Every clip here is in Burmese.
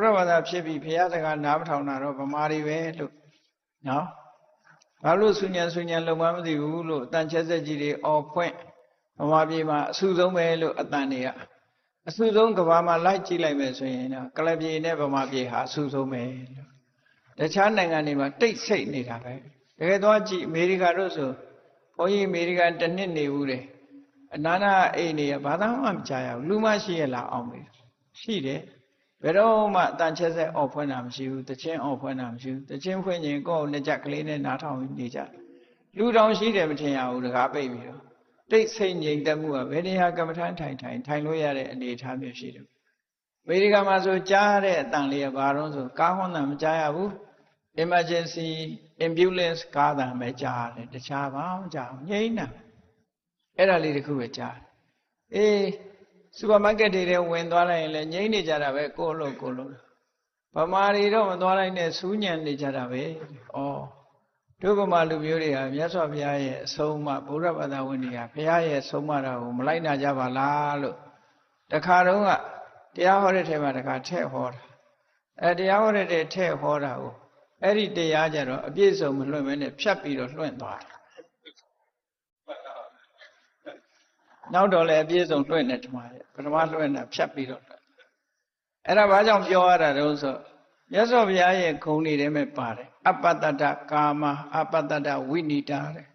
ရားဘာသာဖြစ်ပြီးဘုရားစကားနားမထောင်တာတော့ဗမာတွေပဲလို့နော်ဘာလို့ဆူညံလုံမမသိဘူးလို့အတန်ချက်ဆက်ကြီးတွေအော်ဖွင့်ဗမာပြည်မှာအဆူဆုံးပဲလို့အတန်တွေကအဆူဆုံးကဘာမှာလိုက်ကြည့်လိုက်မယ်ဆိုရင်တော့ကလပ်ပြည်နဲ့ဗမာပြည်ဟာအဆူဆုံးပဲလို့တခြားနိုင်ငံတွေမှာတိတ်ဆိတ်နေတာပဲတကယ်တော့ကြည့်အမေရိကတို့ဆိုဘုန်းကြီးအမေရိကန်တစ်နှစ်နေဘူးတယ်အနာနာအိမ်နေရဘာသာမှမကြားရဘူးလူမရှိရလားအောင်မေးရှိတယ်ဘယ်တော့မှအတန်ချက်ဆက်အော်ဖွင့်တာမရှိဘူးတချင်းအော်ဖွင့်တာမရှိဘူးတချင်းဖွင့်ရင်ကိုယ့်နှစ်ကြက်ကလေးနဲ့နားထောင်နေကြလူတောင်ရှိတယ်မထင်ရဘူးတကားပိတ်ပြီးတော့တိတ်ဆိတ်ငြိမ်သက်မှုကဘယ်နေရာကမ္မထမ်းထိုင်လို့ရတဲ့အနေအထားမျိုးရှိတယ်အမေရိကန်မှာဆိုကြားတဲ့အတန်လေးကဘာလို့ဆိုကားဟွန်းတာမကြားရဘူး emergency ambulance ကားတာပဲကြားတယ်တခြားဘာမှမကြားဘူးငြိမ်တာအဲ့ဒါလေးတခုပဲကြားအေးစူပါမားကတ်တွေဝင်သွားလိုက်ရင်လည်းငြိမ်နေကြတာပဲကိုလို့ဗမာတွေတော့မသွားလိုက်နဲ့စူးညံနေကြတာပဲဩတို့ဗမာလူမျိုးတွေကမြတ်စွာဘုရားရဲ့အဆုံးအမဗုဒ္ဓဘာသာဝင်တွေကဘုရားရဲ့ဆုံးမတာကိုမလိုက်နာကြပါလားလို့တခါတော့ကတရားဟောတဲ့ထဲမှာတခါထည့်ဟောတာတရားဟောတဲ့ထည့်ဟောတာကိုအဲ့ဒီတရားကြတော့အပြည့်စုံမလွှင့်မဲနဲ့ဖြတ်ပြီးတော့လွှင့်သွားတယ်နောက်တော့လည်းအပြည့်စုံလွှင့်နေတယ်ပထမလွှင့်တာဖြတ်ပြီးတော့အဲ့ဒါဘာကြောင့်ပြောရတာတုံးဆိုမြတ်စွာဘုရားရဲ့ဂုဏ်တွေထဲမှာပါတယ်အပတ္တတကာမအပတ္တတဝိနိတာတဲ့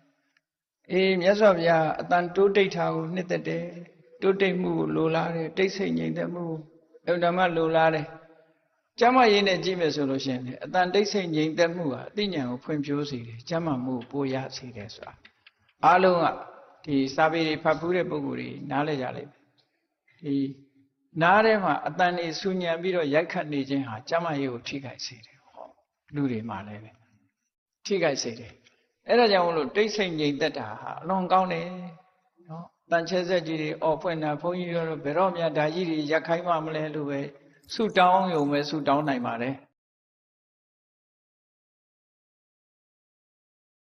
အေးမြတ်စွာဘုရားအတန်တိုးတိတ်တာကိုနှစ်သက်တယ်တိုးတိတ်မှုကိုလိုလားတယ်တိတ်ဆိတ်ငြိမ်သက်မှုအဓမ္မလိုလားတယ်ကျမ်းမာရေးနဲ့ကြည့်မယ်ဆိုလို့ရှိရင်အတန်တိတ်ဆိတ်ငြိမ်သက်မှုဟာအသိဉာဏ်ကိုဖွံ့ဖြိုးစေတယ်ကျမ်းမာမှုကိုပိုရစေတယ်ဆိုတာအားလုံးကဒီစာပေတွေဖတ်ဖူးတဲ့ပုဂ္ဂိုလ်တွေနားလည်ကြလိမ့်မယ်ဒီနားထဲမှာအတန်တွေဆူညံပြီးတော့ရိုက်ခတ်နေခြင်းဟာကျမ်းမာရေးကိုထိခိုက်စေတယ်ဟောလူတွေမှာလည်းပဲထိခိုက်စေတယ်အဲ့ဒါကြောင့်မလို့တိတ်ဆိတ်ငြိမ်သက်တာဟာအလွန်ကောင်းတယ်နော်တန်ချဲဆက်ကြီးတွေအော်ဖွင့်တာဘုန်းကြီးတို့ဘယ်တော့မှဒါကြီးတွေရက်ခိုင်းမှမလဲလို့ပဲဆူတောင်းရုံပဲဆူတောင်းနိုင်ပါတယ်